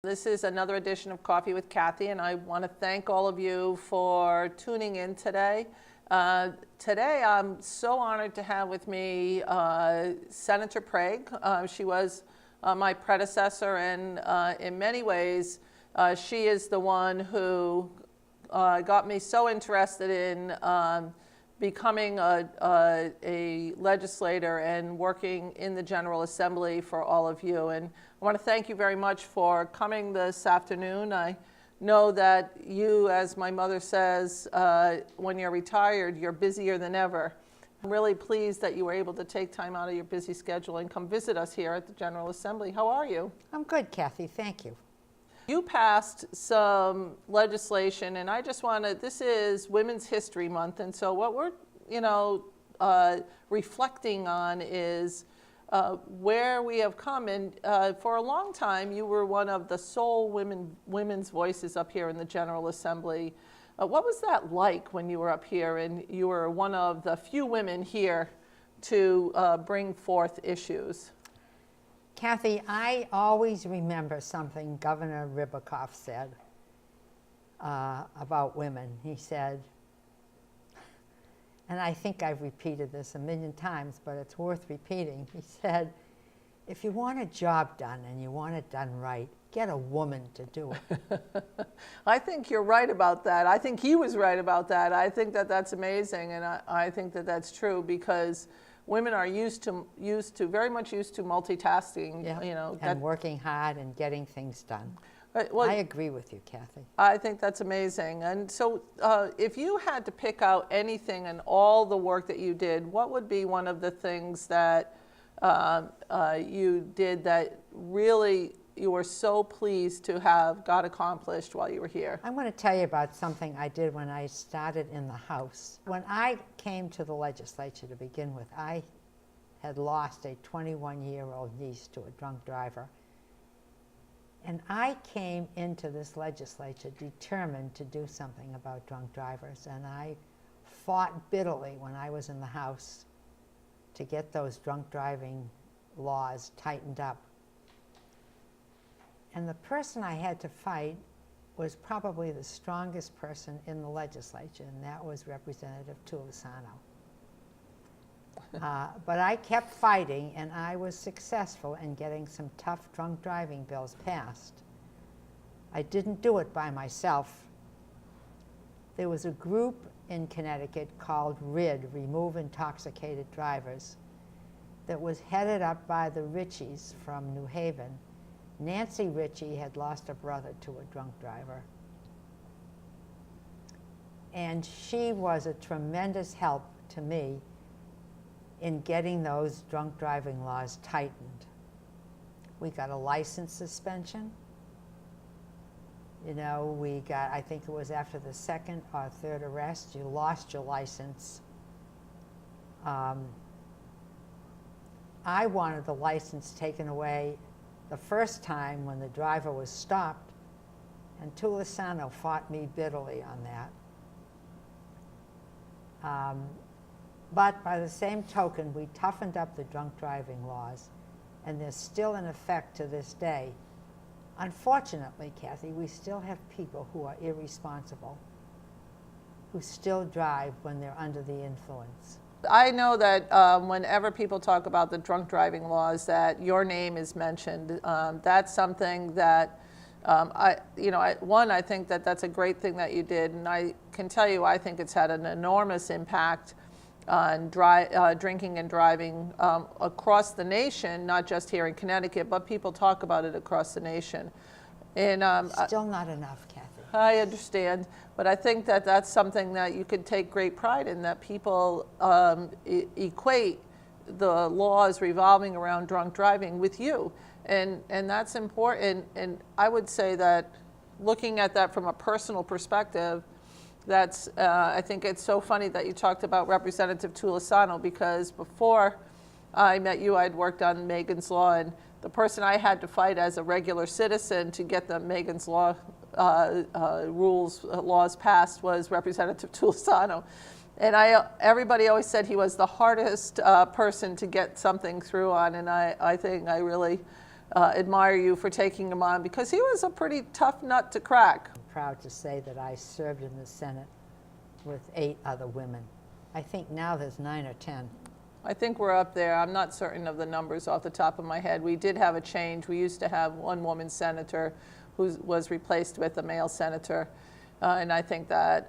This is another edition of Coffee with Cathy, and I want to thank all of you for tuning in today. Today, I'm so honored to have with me Senator Prague. She was my predecessor, and in many ways, she is the one who got me so interested in becoming a legislator and working in the General Assembly for all of you. And I want to thank you very much for coming this afternoon. I know that you, as my mother says, when you're retired, you're busier than ever. I'm really pleased that you were able to take time out of your busy schedule and come visit us here at the General Assembly. How are you? I'm good, Cathy. Thank you. You passed some legislation, and I just want to, this is Women's History Month, and so what we're, reflecting on is where we have come. And for a long time, you were one of the sole women's voices up here in the General Assembly. What was that like when you were up here and you were one of the few women here to bring forth issues? Cathy, I always remember something Governor Ribicoff said about women. He said, and I think I've repeated this a million times, but it's worth repeating. He said, if you want a job done and you want it done right, get a woman to do it. I think you're right about that. I think he was right about that. I think that that's amazing, and I think that that's true because women are very much used to multitasking, yeah. And working hard and getting things done. Well, I agree with you, Cathy. I think that's amazing. And so if you had to pick out anything in all the work that you did, what would be one of the things that you did that really you were so pleased to have got accomplished while you were here? I want to tell you about something I did when I started in the House. When I came to the legislature to begin with, I had lost a 21-year-old niece to a drunk driver. And I came into this legislature determined to do something about drunk drivers. And I fought bitterly when I was in the House to get those drunk driving laws tightened up. And the person I had to fight was probably the strongest person in the legislature, and that was Representative Tulisano. But I kept fighting, and I was successful in getting some tough drunk driving bills passed. I didn't do it by myself. There was a group in Connecticut called RID, Remove Intoxicated Drivers, that was headed up by the Richies from New Haven. Nancy Ritchie had lost a brother to a drunk driver. And she was a tremendous help to me in getting those drunk driving laws tightened. We got a license suspension. We got, I think it was after the second or third arrest, you lost your license. I wanted the license taken away the first time when the driver was stopped, and Tulisano fought me bitterly on that. But by the same token, we toughened up the drunk driving laws, and they're still in effect to this day. Unfortunately, Cathy, we still have people who are irresponsible, who still drive when they're under the influence. I know that whenever people talk about the drunk driving laws, that your name is mentioned. That's something that, I think that that's a great thing that you did, and I can tell you, I think it's had an enormous impact on drinking and driving across the nation, not just here in Connecticut, but people talk about it across the nation. And still not enough, Cathy. I understand, but I think that that's something that you could take great pride in, that people equate the laws revolving around drunk driving with you. And that's important. And I would say that looking at that from a personal perspective, that's, I think it's so funny that you talked about Representative Tulisano, because before I met you, I'd worked on Megan's Law, and the person I had to fight as a regular citizen to get the Megan's Law laws passed was Representative Tulisano. And everybody always said he was the hardest person to get something through on, and I think I really admire you for taking him on, because he was a pretty tough nut to crack. I'm proud to say that I served in the Senate with 8 other women. I think now there's 9 or 10. I think we're up there. I'm not certain of the numbers off the top of my head. We did have a change. We used to have one woman senator who was replaced with a male senator. And I think that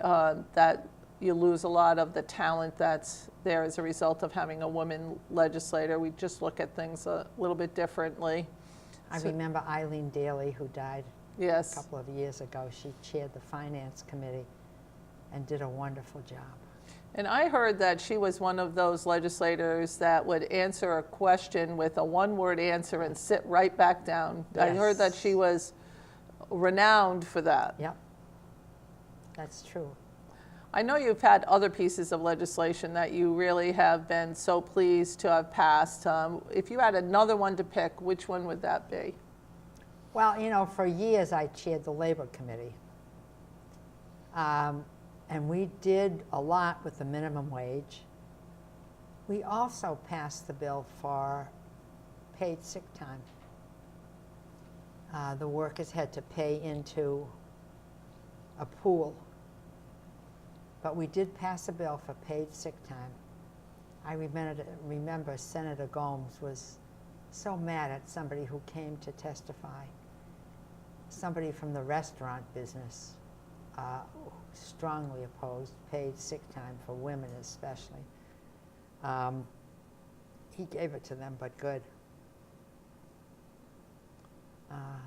that you lose a lot of the talent that's there as a result of having a woman legislator. We just look at things a little bit differently. I remember Eileen Daly, who died Yes. a couple of years ago. She chaired the Finance Committee and did a wonderful job. And I heard that she was one of those legislators that would answer a question with a one-word answer and sit right back down. I heard that she was renowned for that. Yep, that's true. I know you've had other pieces of legislation that you really have been so pleased to have passed. If you had another one to pick, which one would that be? Well, you know, for years I chaired the Labor Committee. And we did a lot with the minimum wage. We also passed the bill for paid sick time. The workers had to pay into a pool. But we did pass a bill for paid sick time. I remember Senator Gomes was so mad at somebody who came to testify. Somebody from the restaurant business strongly opposed paid sick time for women especially. He gave it to them, but good.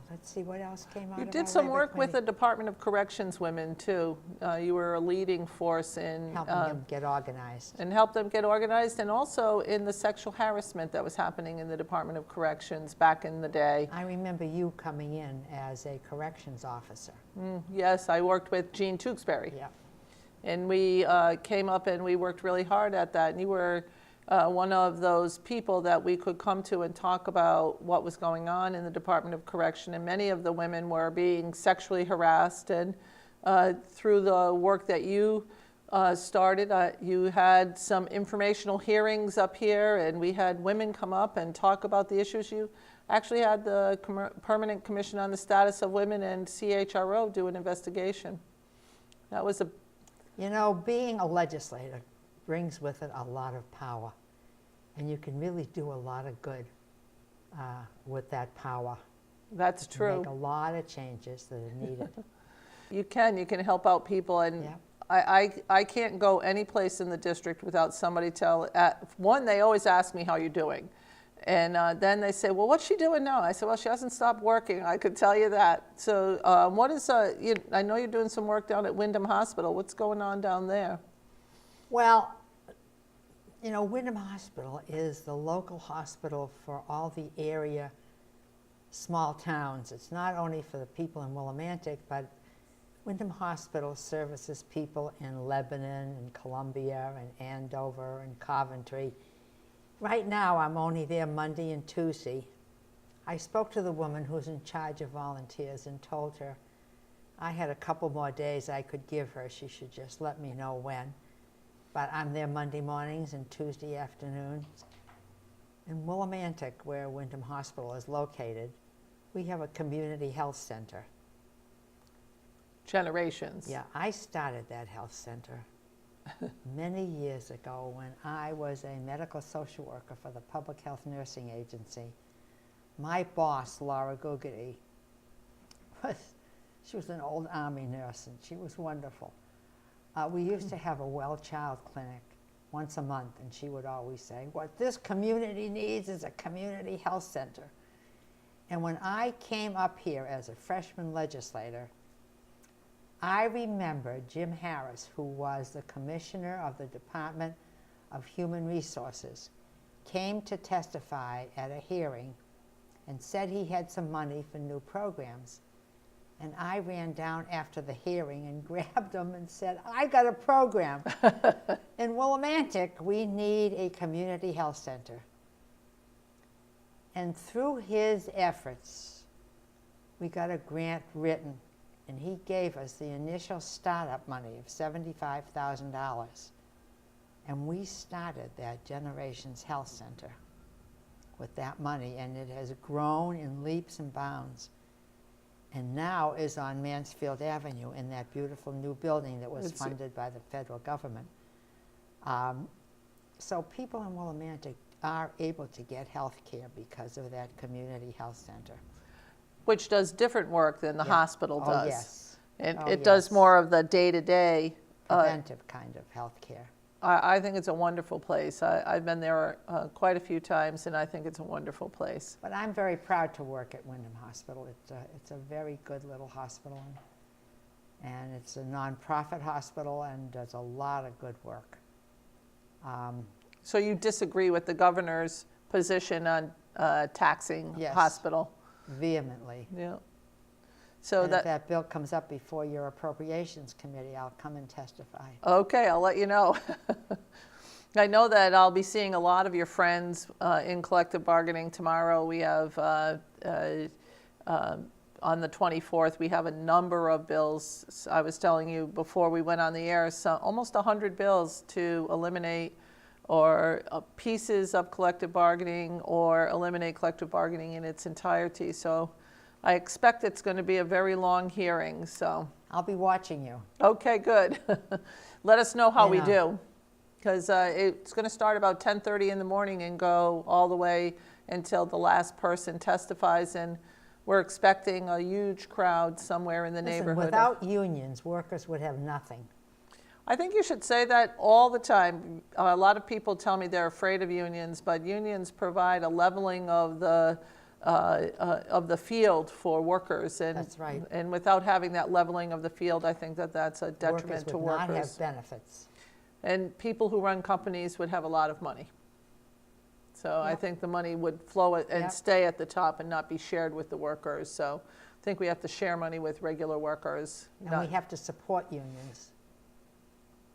Let's see what else came out. You of did our some Labor work with the Committee. Department of Corrections women too. You were a leading force in Helping them get organized. and help them get organized, and also in the sexual harassment that was happening in the Department of Corrections back in the day. I remember you coming in as a corrections officer. Yes, I worked with Jean Tewksbury. Yeah. And we came up and we worked really hard at that. And you were one of those people that we could come to and talk about what was going on in the Department of Correction. And many of the women were being sexually harassed. And through the work that you started, you had some informational hearings up here, and we had women come up and talk about the issues. You actually had the Permanent Commission on the Status of Women and CHRO do an investigation. That was a You know, being a legislator brings with it a lot of power, and you can really do a lot of good with that power. That's true. Make a lot of changes that are needed. You can help out people, and Yeah. I can't go any place in the district without somebody one, they always ask me how you're doing. And then they say, well, what's she doing now? I said, well, she hasn't stopped working, I could tell you that. So what is, I know you're doing some work down at Wyndham Hospital. What's going on down there? Well, you know, Wyndham Hospital is the local hospital for all the area small towns. It's not only for the people in Willimantic, but Wyndham Hospital services people in Lebanon and Columbia and Andover and Coventry. Right now, I'm only there Monday and Tuesday. I spoke to the woman who's in charge of volunteers and told her I had a couple more days I could give her. She should just let me know when. But I'm there Monday mornings and Tuesday afternoons. In Willimantic, where Wyndham Hospital is located, we have a community health center. Generations. Yeah, I started that health center many years ago when I was a medical social worker for the Public Health Nursing Agency. My boss, Laura Googety, she was an old Army nurse, and she was wonderful. We used to have a well child clinic once a month, and she would always say, what this community needs is a community health center. And when I came up here as a freshman legislator, I remember Jim Harris, who was the commissioner of the Department of Human Resources, came to testify at a hearing and said he had some money for new programs. And I ran down after the hearing and grabbed him and said, I got a program. In Willimantic, we need a community health center. And through his efforts, we got a grant written, and he gave us the initial startup money of $75,000. And we started that Generations Health Center. with that money, and it has grown in leaps and bounds. And now is on Mansfield Avenue in that beautiful new building that was funded by the federal government. So people in Willimantic are able to get health care because of that community health center. Which does different work than the hospital does. Oh, yes. And it does more of the day-to-day. Preventive kind of health care. I think it's a wonderful place. I've been there quite a few times, and I think it's a wonderful place. But I'm very proud to work at Wyndham Hospital. It's a very good little hospital, and it's a nonprofit hospital and does a lot of good work. So you disagree with the governor's position on taxing hospital? Vehemently. Yeah. So and if that bill comes up before your appropriations committee, I'll come and testify. Okay, I'll let you know. I know that I'll be seeing a lot of your friends in collective bargaining tomorrow. We have, on the 24th, we have a number of bills. I was telling you before we went on the air, so almost 100 bills to eliminate or pieces of collective bargaining or eliminate collective bargaining in its entirety. So I expect it's going to be a very long hearing, so. I'll be watching you. Okay, good. Let us know how we do, because it's going to start about 10:30 in the morning and go all the way until the last person testifies, and we're expecting a huge crowd somewhere in the neighborhood. Without unions, workers would have nothing. I think you should say that all the time. A lot of people tell me they're afraid of unions, but unions provide a leveling of the field for workers. And, that's right. And without having that leveling of the field, I think that that's a detriment to workers. Workers would not have benefits. And people who run companies would have a lot of money. So I think the money would flow and stay at the top and not be shared with the workers. So I think we have to share money with regular workers. And we have to support unions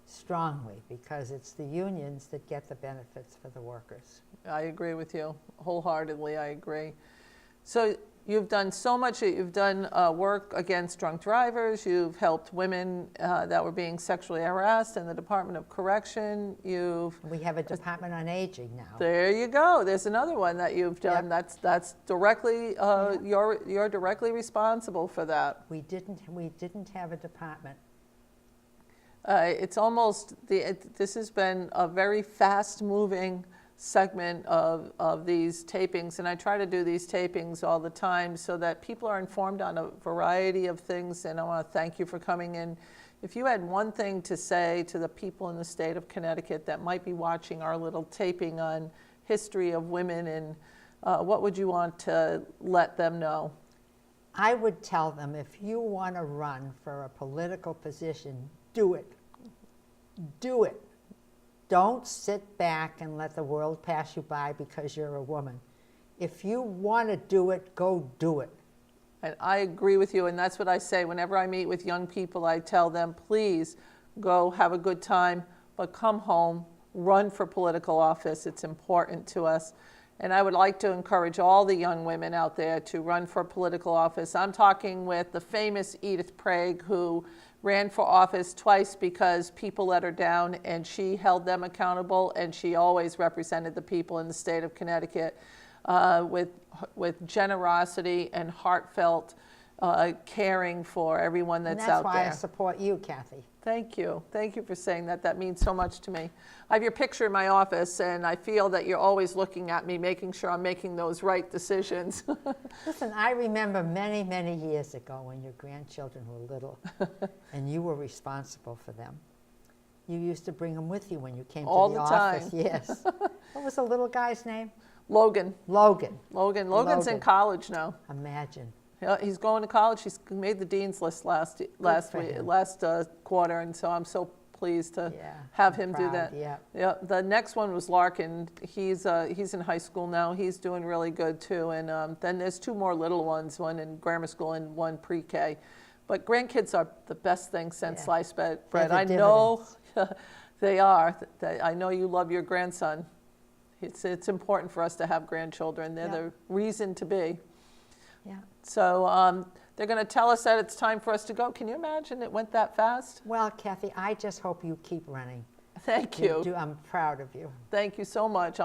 strongly, because it's the unions that get the benefits for the workers. I agree with you wholeheartedly. I agree. So you've done so much. You've done work against drunk drivers. You've helped women that were being sexually harassed in the Department of Correction. We have a Department on Aging now. There you go. There's another one that you've done. That's directly you're directly responsible for that. We didn't have a department. It's almost this has been a very fast-moving segment of these tapings, and I try to do these tapings all the time so that people are informed on a variety of things. And I want to thank you for coming in. If you had one thing to say to the people in the state of Connecticut that might be watching our little taping on history of women, and what would you want to let them know? I would tell them, if you want to run for a political position, do it. Do it. Don't sit back and let the world pass you by because you're a woman. If you want to do it, go do it. And I agree with you, and that's what I say. Whenever I meet with young people, I tell them, please go have a good time, but come home, run for political office. It's important to us. And I would like to encourage all the young women out there to run for political office. I'm talking with the famous Edith Prague, who ran for office twice because people let her down, and she held them accountable, and she always represented the people in the state of Connecticut with generosity and heartfelt caring for everyone that's out there. And that's why I support you, Cathy. Thank you. Thank you for saying that. That means so much to me. I have your picture in my office, and I feel that you're always looking at me, making sure I'm making those right decisions. Listen, I remember many, many years ago when your grandchildren were little and you were responsible for them. You used to bring them with you when you came to the office. All the time. Yes. What was the little guy's name? Logan. Logan's in college now. Imagine. Yeah, he's going to college. He's made the dean's list last quarter, and so I'm so pleased to have him do that. Yeah. The next one was Larkin. He's in high school now. He's doing really good too. And then there's two more little ones, one in grammar school and one pre-K. But grandkids are the best thing since sliced bread. I know they are. I know you love your grandson. It's important for us to have grandchildren. They're the reason to be. Yeah. So they're going to tell us that it's time for us to go. Can you imagine it went that fast? Well, Cathy, I just hope you keep running. Thank you. I'm proud of you. Thank you so much.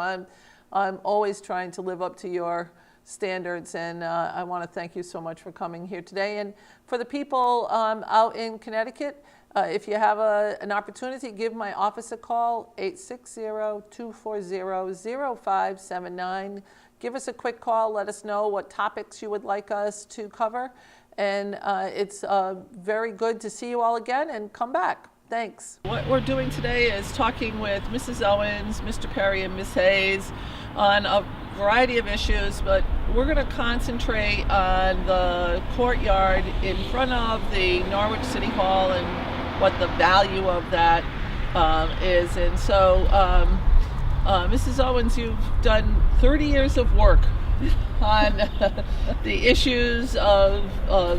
I'm always trying to live up to your standards, and I want to thank you so much for coming here today. And for the people out in Connecticut, if you have an opportunity, give my office a call, 860-240-0579. Give us a quick call. Let us know what topics you would like us to cover. And it's very good to see you all again, and come back. Thanks. What we're doing today is talking with Mrs. Owens, Mr. Perry, and Ms. Hayes on a variety of issues, but we're going to concentrate on the courtyard in front of the Norwich City Hall and what the value of that is. And so, Mrs. Owens, you've done 30 years of work on the issues of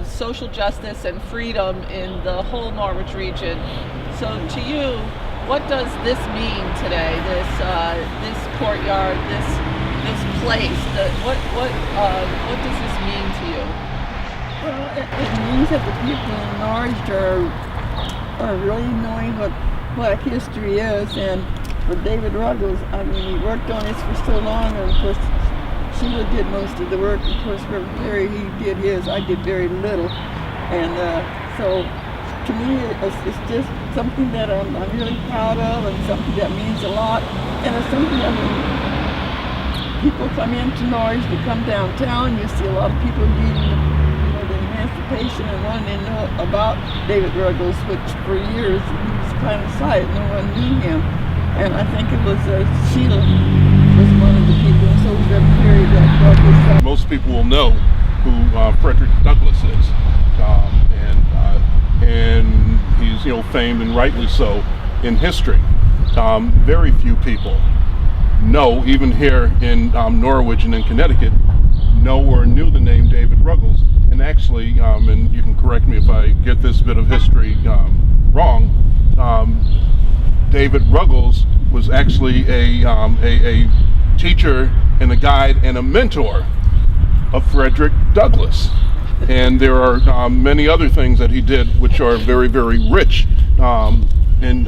social justice and freedom in the whole Norwich region. So to you, what does this mean today, this courtyard, this place? What does this mean to you? Well, it means that the people in Norwich are really knowing what Black history is. And for David Ruggles, I mean, he worked on this for so long, and of course Sheila did most of the work. Of course, for Perry, he did his. I did very little. And so to me, it's just something that I'm really proud of, and something that means a lot. And it's something, I mean, people come into Norwich, they come downtown, you see a lot of people reading the Emancipation and wanting to know about David Ruggles, which for years he was kind of silent, no one knew him. And I think it was Sheila was one of the people, and so was Perry that brought this up. Most people will know who Frederick Douglass is, and he's famed, and rightly so, in history. Very few people know, even here in Norwich and in Connecticut, know or knew the name David Ruggles. And actually, and you can correct me if I get this bit of history wrong, David Ruggles was actually a teacher and a guide and a mentor of Frederick Douglass. And there are many other things that he did which are very, very rich in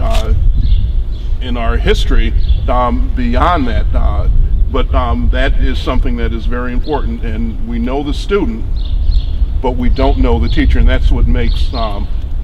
our history beyond that. But that is something that is very important, and we know the student, but we don't know the teacher, and that's what makes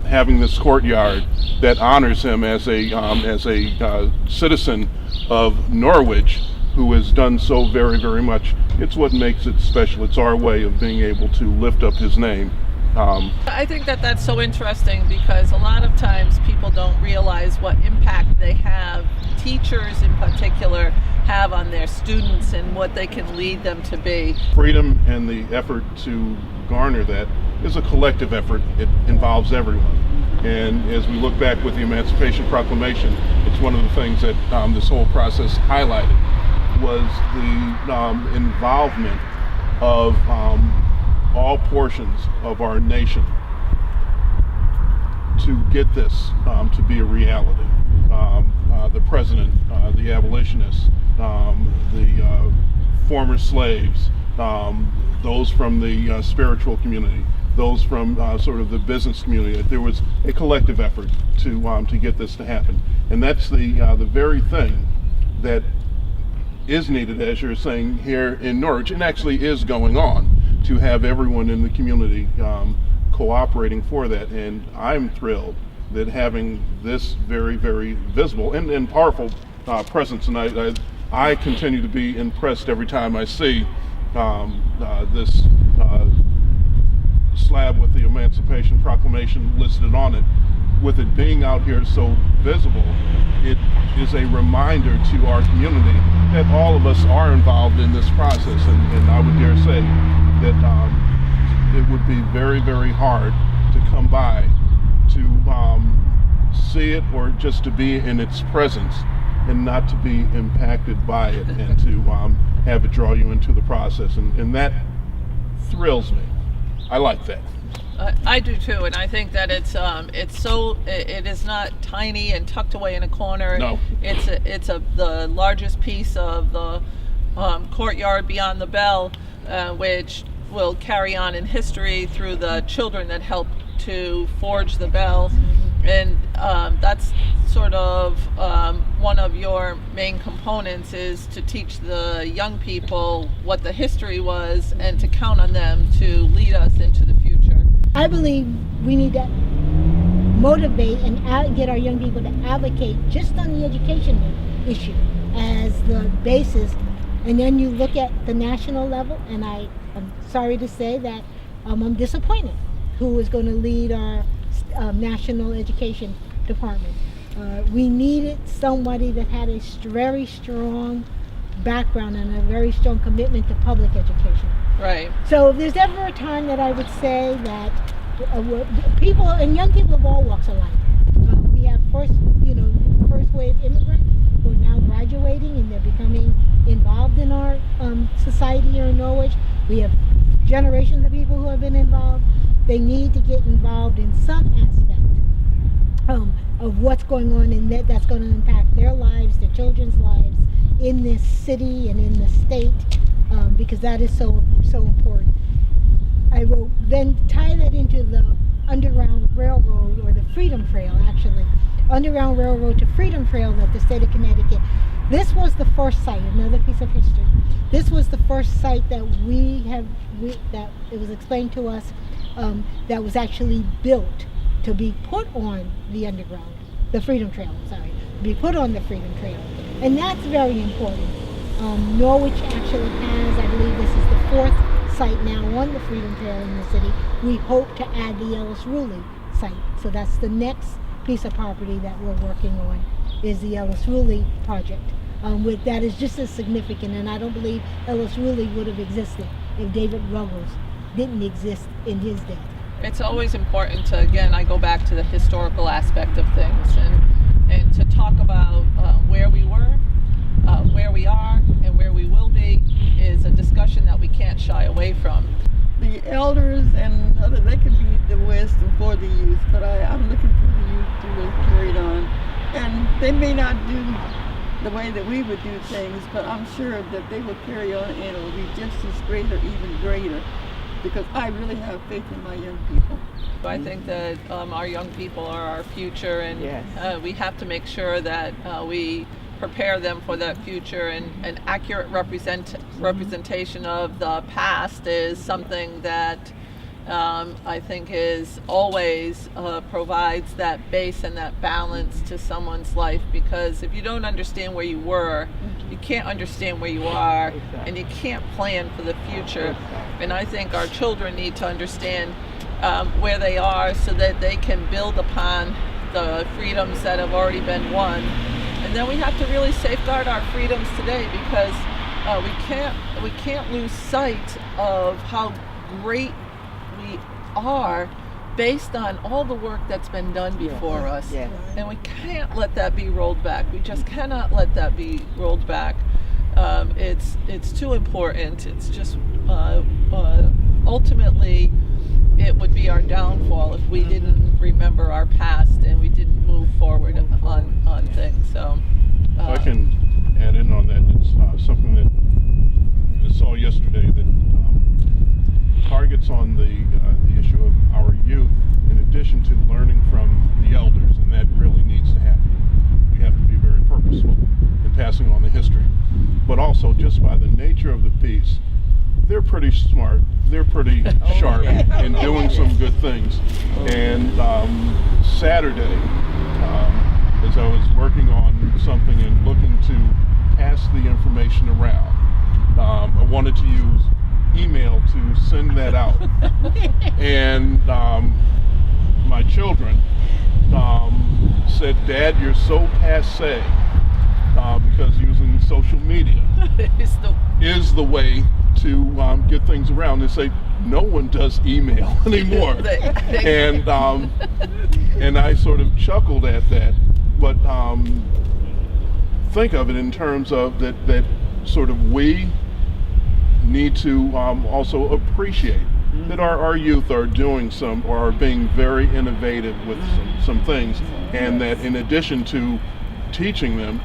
having this courtyard that honors him as a citizen of Norwich who has done so very, very much. It's what makes it special. It's our way of being able to lift up his name. I think that that's so interesting, because a lot of times people don't realize what impact they have, teachers in particular, have on their students and what they can lead them to be. Freedom and the effort to garner that is a collective effort. It involves everyone. And as we look back with the Emancipation Proclamation, it's one of the things that this whole process highlighted was the involvement of all portions of our nation to get this to be a reality. The president, the abolitionists, the former slaves, those from the spiritual community, those from sort of the business community. There was a collective effort to get this to happen, and that's the very thing that is needed, as you're saying, here in Norwich, and actually is going on, to have everyone in the community cooperating for that. And I'm thrilled that having this very, very visible and powerful presence, and I continue to be impressed every time I see this slab with the Emancipation Proclamation listed on it. With it being out here so visible, it is a reminder to our community that all of us are involved in this process, and I would dare say that it would be very, very hard to come by to see it, or just to be in its presence and not to be impacted by it, and to have it draw you into the process, and that thrills me. I like that. I do too, and I think that it is not tiny and tucked away in a corner. No. It's the largest piece of the courtyard beyond the bell, which will carry on in history through the children that helped to forge the bell. And that's sort of one of your main components, is to teach the young people what the history was and to count on them to lead us into the future. I believe we need to motivate and get our young people to advocate just on the education issue as the basis. And then you look at the national level, and I'm sorry to say that I'm disappointed who is going to lead our national education department. We needed somebody that had a very strong background and a very strong commitment to public education. Right. So if there's ever a time that I would say that people and young people of all walks of life, we have first wave immigrants who are now graduating and they're becoming involved in our society here in Norwich. We have generations of people who have been involved. They need to get involved in some aspect of what's going on, and that's going to impact their lives, their children's lives in this city and in the state, because that is so important. I will then tie that into the Underground Railroad, or the Freedom Trail, actually. Underground Railroad to Freedom Trail at the state of Connecticut. This was the first site, another piece of history. This was the first site that that it was explained to us that was actually built to be put on the Freedom Trail, be put on the Freedom Trail. And that's very important. Norwich actually has, I believe this is the 4th site now on the Freedom Trail in the city. We hope to add the Ellis Ruley site. So that's the next piece of property that we're working on, is the Ellis Ruley project. That is just as significant, and I don't believe Ellis Ruley would have existed if David Ruggles didn't exist in his day. It's always important to, again, I go back to the historical aspect of things, and to talk about where we were, where we are, and where we will be is a discussion that we can't shy away from. The elders and others, they can be the wisdom for the youth, but I'm looking for the youth to really carry it on. And they may not do the way that we would do things, but I'm sure that they will carry on and it will be just as great or even greater, because I really have faith in my young people. I think that our young people are our future, and we have to make sure that we prepare them for that future, and an accurate representation of the past is something that I think is always provides that base and that balance to someone's life, because if you don't understand where you were, you can't understand where you are, and you can't plan for the future. And I think our children need to understand where they are so that they can build upon the freedoms that have already been won. And then we have to really safeguard our freedoms today, because we can't lose sight of how great we are based on all the work that's been done before us. And we can't let that be rolled back. We just cannot let that be rolled back. It's too important. It's just ultimately it would be our downfall if we didn't remember our past and we didn't move forward on things. So if I can add in on that, it's something that I saw yesterday that targets on the issue of our youth, in addition to learning from the elders, and that really needs to happen. We have to be very purposeful in passing on the history, but also just by the nature of the piece, they're pretty smart, they're pretty sharp in doing some good things. And Saturday, as I was working on something and looking to pass the information around, I wanted to use email to send that out. And my children said, "Dad, you're so passe," because using social media is the way to get things around. They say no one does email anymore. And I sort of chuckled at that, but think of it in terms of that sort of we need to also appreciate that our youth are doing or are being very innovative with some things, and that in addition to teaching them,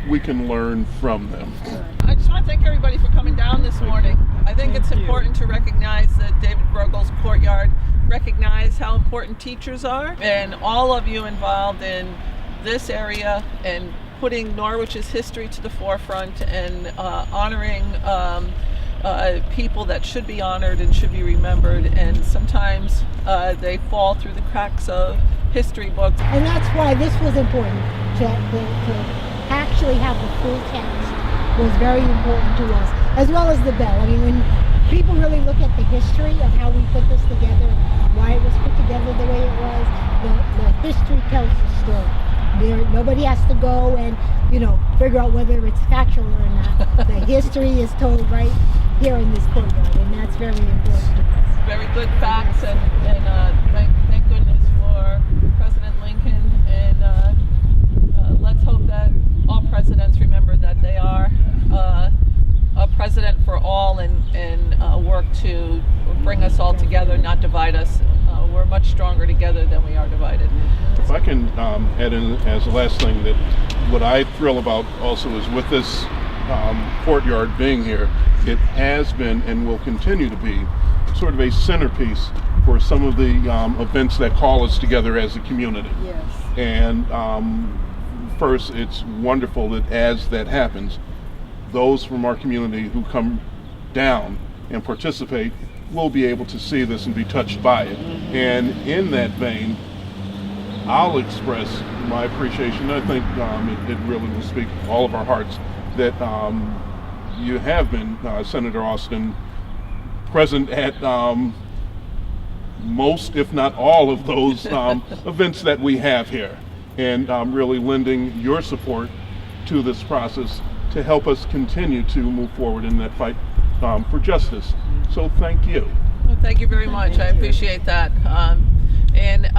we can learn from them. I just want to thank everybody for coming down this morning. I think it's important to recognize that David Ruggles Courtyard recognize how important teachers are, and all of you involved in this area and putting Norwich's history to the forefront and honoring people that should be honored and should be remembered, and sometimes they fall through the cracks of history books. And that's why this was important, to actually have the full text was very important to us, as well as the bell. I mean, when people really look at the history of how we put this together, why it was put together the way it was, the history tells the story. Nobody has to go and, figure out whether it's factual or not. The history is told right here in this courtyard, and that's very important to us. Very good facts, and thank goodness for President Lincoln, and let's hope that all presidents remember that they are a president for all, and work to bring us all together, not divide us. We're much stronger together than we are divided. If I can add in as the last thing, that what I thrill about also is with this courtyard being here, it has been and will continue to be sort of a centerpiece for some of the events that call us together as a community. Yes. And first, it's wonderful that as that happens, those from our community who come down and participate will be able to see this and be touched by it. And in that vein, I'll express my appreciation. I think it really will speak to all of our hearts that you have been, Senator Osten, present at most, if not all, of those events that we have here, and really lending your support to this process to help us continue to move forward in that fight for justice. So thank you. Well, thank you very much. I appreciate that. And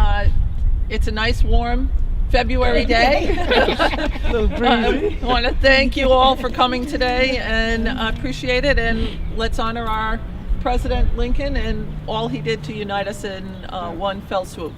it's a nice, warm February day. I want to thank you all for coming today, and I appreciate it. And let's honor our President Lincoln and all he did to unite us in one fell swoop.